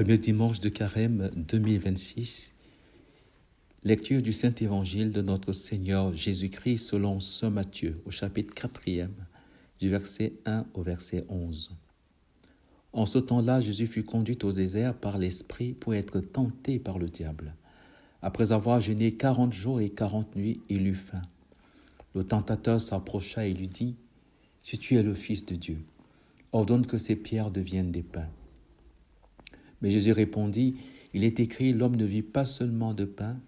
Premier dimanche de Carême 2026, lecture du Saint-Évangile de notre Seigneur Jésus-Christ selon saint Matthieu, au chapitre 4e, du verset 1 au verset 11. En ce temps-là, Jésus fut conduit au désert par l'Esprit pour être tenté par le diable. Après avoir jeûné 40 jours et 40 nuits, il eut faim. Le tentateur s'approcha et lui dit, « Si tu es le Fils de Dieu, ordonne que ces pierres deviennent des pains. » Mais Jésus répondit, « Il est écrit, l'homme ne vit pas seulement de pain,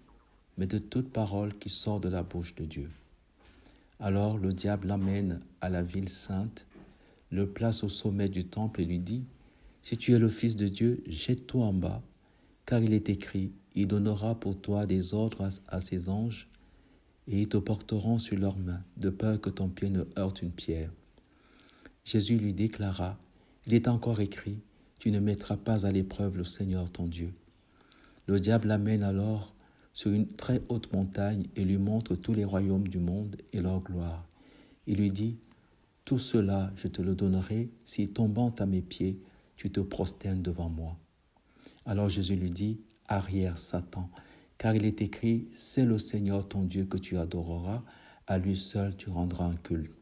mais de toute parole qui sort de la bouche de Dieu. » Alors le diable l'amène à la ville sainte, le place au sommet du temple et lui dit, « Si tu es le Fils de Dieu, jette-toi en bas, car il est écrit, il donnera pour toi des ordres à ses anges, et ils te porteront sur leurs mains, de peur que ton pied ne heurte une pierre. » Jésus lui déclara, « Il est encore écrit, tu ne mettras pas à l'épreuve le Seigneur ton Dieu. » Le diable l'amène alors sur une très haute montagne et lui montre tous les royaumes du monde et leur gloire. Il lui dit, « Tout cela, je te le donnerai si, tombant à mes pieds, tu te prosternes devant moi. » Alors Jésus lui dit, « Arrière, Satan, car il est écrit, c'est le Seigneur ton Dieu que tu adoreras, à lui seul tu rendras un culte. »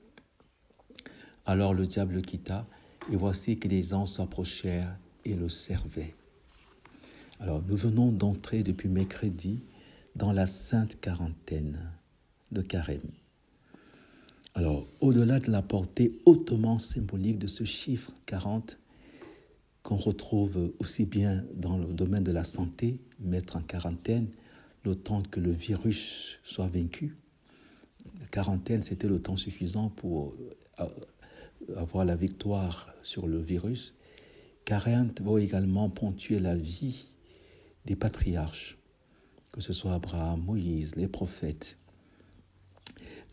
Alors le diable le quitta, et voici que les anges s'approchèrent et le servaient. Alors nous venons d'entrer depuis mercredi dans la Sainte Quarantaine de Carême. Alors, au-delà de la portée hautement symbolique de ce chiffre 40, qu'on retrouve aussi bien dans le domaine de la santé, mettre en quarantaine, le temps que le virus soit vaincu. La quarantaine, c'était le temps suffisant pour avoir la victoire sur le virus. 40 va également ponctuer la vie des patriarches, que ce soit Abraham, Moïse, les prophètes.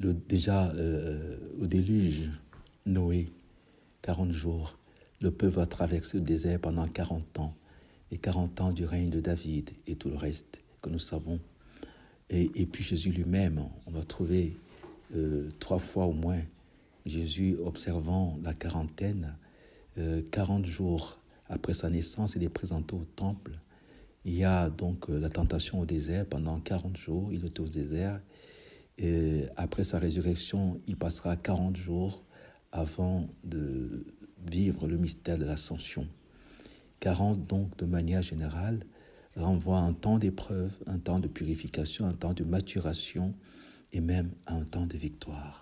Au déluge, Noé, 40 jours, le peuple va traverser le désert pendant 40 ans, et 40 ans du règne de David et tout le reste que nous savons. Et puis Jésus lui-même, on va trouver 3 fois au moins Jésus observant la quarantaine, 40 jours après sa naissance, il est présenté au temple. Il y a donc la tentation au désert pendant 40 jours, il est au désert. Et après sa résurrection, il passera 40 jours avant de vivre le mystère de l'ascension. 40 donc, de manière générale, renvoie à un temps d'épreuve, un temps de purification, un temps de maturation et même à un temps de victoire.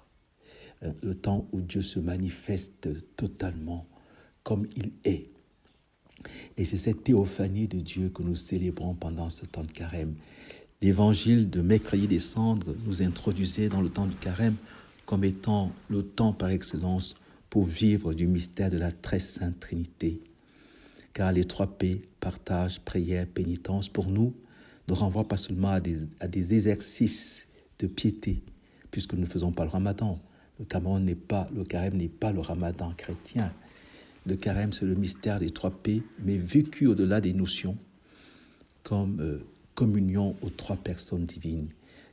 Le temps où Dieu se manifeste totalement comme il est. Et c'est cette théophanie de Dieu que nous célébrons pendant ce temps de carême. L'évangile de mercredi des cendres nous introduisait dans le temps du carême comme étant le temps par excellence pour vivre du mystère de la très sainte Trinité. Car les 3 P, partage, prière, pénitence, pour nous, ne renvoient pas seulement à des exercices de piété, puisque nous ne faisons pas le ramadan. Le carême n'est pas le ramadan chrétien. Le carême, c'est le mystère des 3 P, mais vécu au-delà des notions, comme communion aux 3 personnes divines.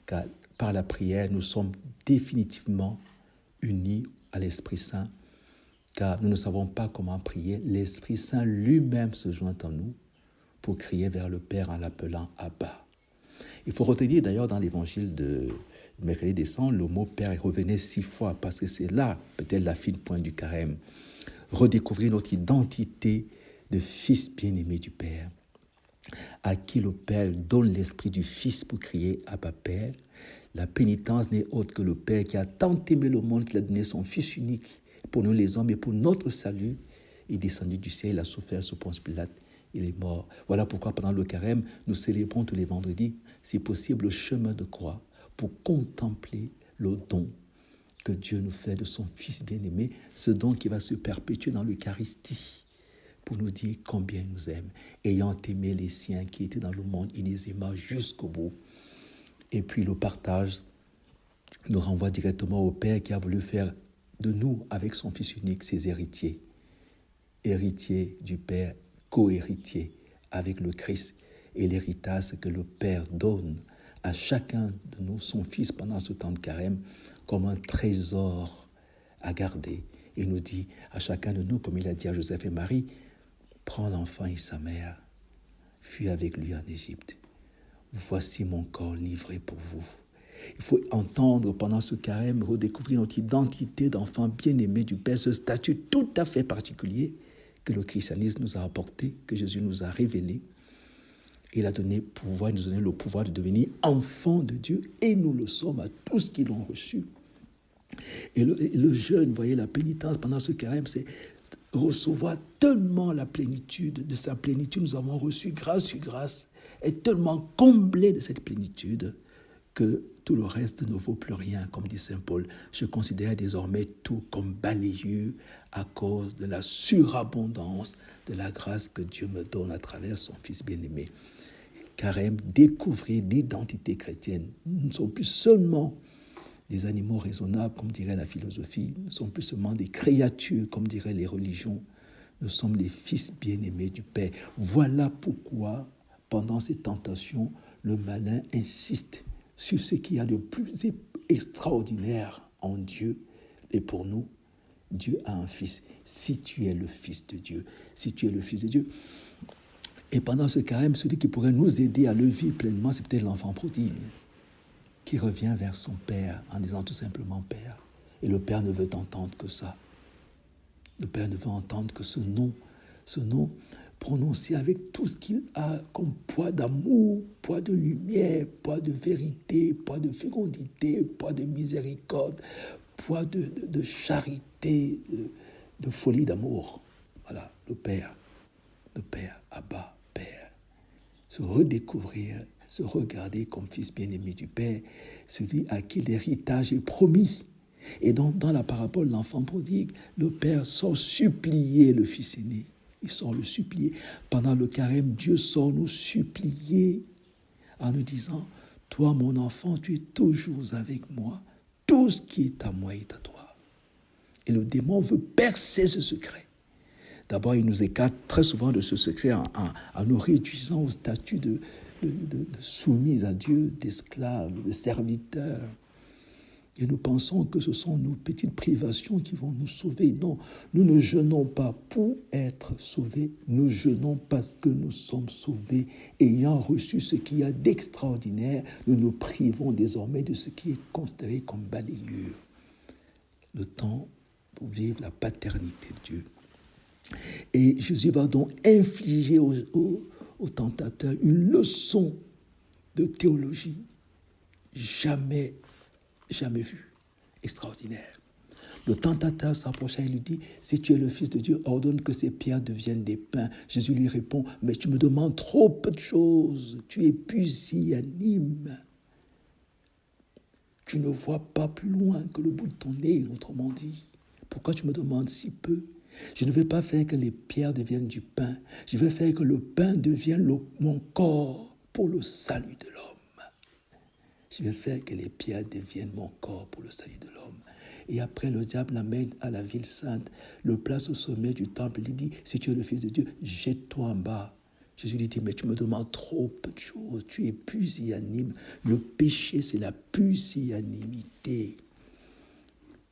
Car par la prière, nous sommes définitivement unis à l'Esprit Saint, car nous ne savons pas comment prier. L'Esprit Saint lui-même se joint en nous pour crier vers le Père en l'appelant Abba. Il faut retenir d'ailleurs dans l'évangile de mercredi des cendres, le mot Père revenait 6 fois, parce que c'est là peut-être la fine pointe du carême. Redécouvrir notre identité de fils bien-aimé du Père, à qui le Père donne l'esprit du Fils pour crier Abba Père. La pénitence n'est autre que le Père qui a tant aimé le monde qu'il a donné son Fils unique pour nous les hommes et pour notre salut. Il est descendu du ciel, il a souffert sous Ponce Pilate, il est mort. Voilà pourquoi pendant le carême, nous célébrons tous les vendredis, si possible, le chemin de croix pour contempler le don que Dieu nous fait de son Fils bien-aimé, ce don qui va se perpétuer dans l'Eucharistie pour nous dire combien il nous aime. Ayant aimé les siens qui étaient dans le monde, il les aima jusqu'au bout. Et puis le partage nous renvoie directement au Père qui a voulu faire de nous, avec son Fils unique, ses héritiers. Héritiers du Père, co-héritiers avec le Christ. Et l'héritage que le Père donne à chacun de nous, son Fils, pendant ce temps de carême, comme un trésor à garder. Il nous dit à chacun de nous, comme il a dit à Joseph et Marie, prends l'enfant et sa mère, fut avec lui en Égypte. Voici mon corps livré pour vous. Il faut entendre pendant ce carême, redécouvrir notre identité d'enfant bien-aimé du Père, ce statut tout à fait particulier que le christianisme nous a apporté, que Jésus nous a révélé. Il a donné pouvoir, il nous a donné le pouvoir de devenir enfants de Dieu, et nous le sommes à tous qui l'ont reçu. Et le jeûne, vous voyez, la pénitence pendant ce carême, c'est recevoir tellement la plénitude, de sa plénitude, nous avons reçu grâce sur grâce, et tellement comblé de cette plénitude que tout le reste ne vaut plus rien, comme dit saint Paul. Je considère désormais tout comme balayeux à cause de la surabondance de la grâce que Dieu me donne à travers son Fils bien-aimé. Carême, découvrir l'identité chrétienne. Nous ne sommes plus seulement des animaux raisonnables, comme dirait la philosophie. Nous ne sommes plus seulement des créatures, comme diraient les religions. Nous sommes les fils bien-aimés du Père. Voilà pourquoi, pendant ces tentations, le malin insiste sur ce qu'il y a de plus extraordinaire en Dieu. Et pour nous, Dieu a un fils. Si tu es le fils de Dieu, si tu es le fils de Dieu. Et pendant ce carême, celui qui pourrait nous aider à le vivre pleinement, c'est peut-être l'enfant prodigue, qui revient vers son père en disant tout simplement « Père ». Et le père ne veut entendre que ça. Le père ne veut entendre que ce nom prononcé avec tout ce qu'il a comme poids d'amour, poids de lumière, poids de vérité, poids de fécondité, poids de miséricorde, poids de charité, de folie d'amour. Voilà, le Père, Abba, Père. Se redécouvrir, se regarder comme fils bien-aimé du Père, celui à qui l'héritage est promis. Et donc, dans la parabole de l'enfant prodigue, le Père sort supplier le fils aîné. Il sort le supplier. Pendant le carême, Dieu sort nous supplier en nous disant « Toi, mon enfant, tu es toujours avec moi. Tout ce qui est à moi est à toi. » Et le démon veut percer ce secret. D'abord, il nous écarte très souvent de ce secret en nous réduisant au statut de soumis à Dieu, d'esclaves, de serviteurs. Et nous pensons que ce sont nos petites privations qui vont nous sauver. Non, nous ne jeûnons pas pour être sauvés, nous jeûnons parce que nous sommes sauvés. Ayant reçu ce qu'il y a d'extraordinaire, nous nous privons désormais de ce qui est considéré comme balayure. Le temps pour vivre la paternité de Dieu. Et Jésus va donc infliger au tentateur une leçon de théologie jamais vue, extraordinaire. Le tentateur s'approcha et lui dit « Si tu es le Fils de Dieu, ordonne que ces pierres deviennent des pains. » Jésus lui répond « Mais tu me demandes trop peu de choses. Tu es pusillanime. Tu ne vois pas plus loin que le bout de ton nez, autrement dit. Pourquoi tu me demandes si peu ? Je ne vais pas faire que les pierres deviennent du pain. Je vais faire que le pain devienne mon corps pour le salut de l'homme. Je vais faire que les pierres deviennent mon corps pour le salut de l'homme. Et après, le diable l'amène à la ville sainte, le place au sommet du temple. Il lui dit, si tu es le Fils de Dieu, jette-toi en bas. Jésus lui dit, mais tu me demandes trop peu de choses. Tu es pusillanime. Le péché, c'est la pusillanimité.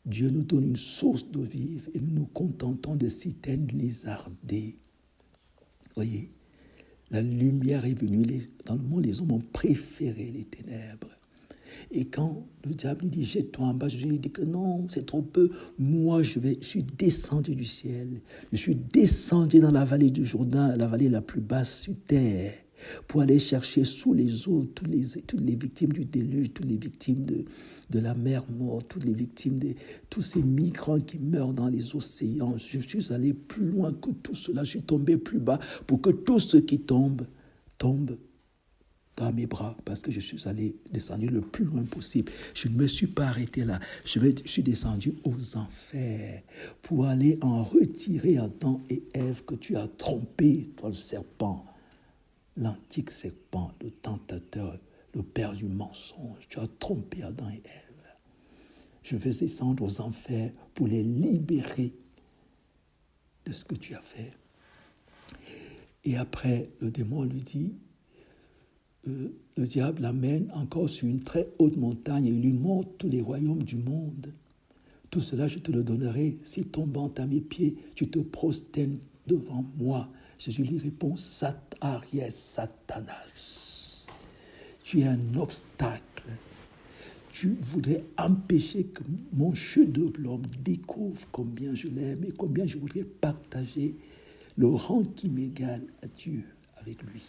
Dieu nous donne une source d'eau vive et nous nous contentons de citernes lézardées. Voyez, la lumière est venue. Dans le monde, les hommes ont préféré les ténèbres. Et quand le diable lui dit « Jette-toi en bas », Jésus lui dit que non, c'est trop peu. Moi, je suis descendu du ciel. Je suis descendu dans la vallée du Jourdain, la vallée la plus basse sur terre, pour aller chercher sous les eaux toutes les victimes du déluge, toutes les victimes de la mer morte, toutes les victimes de tous ces migrants qui meurent dans les océans. Je suis allé plus loin que tout cela. Je suis tombé plus bas pour que tous ceux qui tombent dans mes bras, parce que je suis descendu le plus loin possible. Je ne me suis pas arrêté là. Je suis descendu aux enfers pour aller en retirer Adam et Ève que tu as trompés, toi le serpent, l'antique serpent, le tentateur, le père du mensonge. Tu as trompé Adam et Ève. Je vais descendre aux enfers pour les libérer de ce que tu as fait. Et après, le démon lui dit, le diable l'amène encore sur une très haute montagne et il lui montre tous les royaumes du monde. Tout cela, je te le donnerai si tombant à mes pieds, tu te prosternes devant moi. Jésus lui répond, Aries Satanas, tu es un obstacle. Tu voudrais empêcher que mon chef-d'œuvre, l'homme, découvre combien je l'aime et combien je voudrais partager le rang qui m'égale à Dieu avec lui.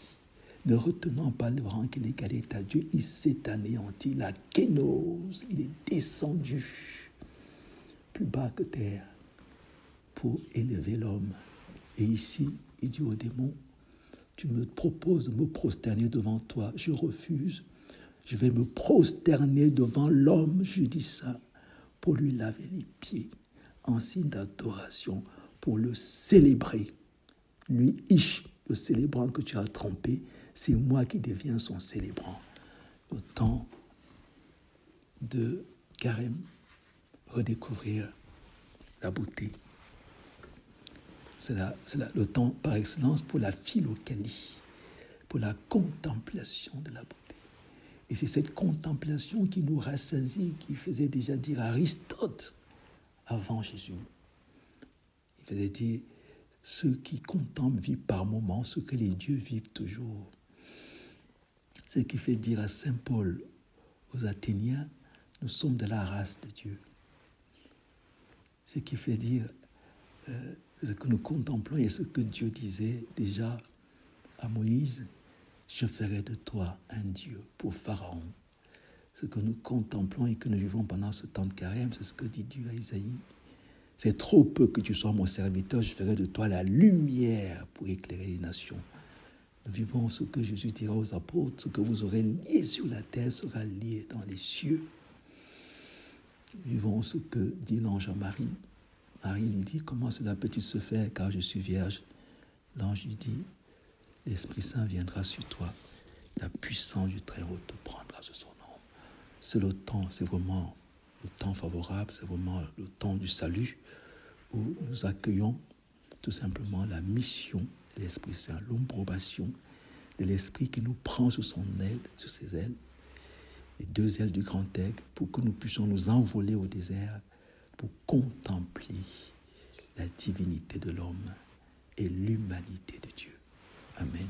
Ne retenant pas le rang qui l'égalait à Dieu, il s'est anéanti, la kénose, il est descendu plus bas que terre pour élever l'homme. Et ici, il dit au démon, tu me proposes de me prosterner devant toi, je refuse. Je vais me prosterner devant l'homme, je dis ça, pour lui laver les pieds, en signe d'adoration, pour le célébrer. Lui, le célébrant que tu as trompé, c'est moi qui deviens son célébrant. Le temps de carême, redécouvrir la beauté. C'est le temps par excellence pour la philokalie, pour la contemplation de la beauté. Et c'est cette contemplation qui nous rassasie, qui faisait déjà dire Aristote avant Jésus. Il faisait dire, ceux qui contemplent vivent par moments ce que les dieux vivent toujours. Ce qui fait dire à Saint Paul, aux Athéniens, nous sommes de la race de Dieu. Ce qui fait dire ce que nous contemplons et ce que Dieu disait déjà à Moïse, je ferai de toi un Dieu pour Pharaon. Ce que nous contemplons et que nous vivons pendant ce temps de carême, c'est ce que dit Dieu à Isaïe. C'est trop peu que tu sois mon serviteur, je ferai de toi la lumière pour éclairer les nations. Nous vivons ce que Jésus dira aux apôtres, ce que vous aurez lié sur la terre sera lié dans les cieux. Nous vivons ce que dit l'ange à Marie. Marie lui dit, comment cela peut-il se faire car je suis vierge? L'ange lui dit, l'Esprit Saint viendra sur toi, la puissance du Très-Haut te prendra sur son nom. C'est le temps, c'est vraiment le temps favorable, c'est vraiment le temps du salut où nous accueillons tout simplement la mission de l'Esprit Saint, l'ombrobation de l'Esprit qui nous prend sur son aile, sur ses ailes, les deux ailes du grand aigle, pour que nous puissions nous envoler au désert pour contempler la divinité de l'homme et l'humanité de Dieu. Amen.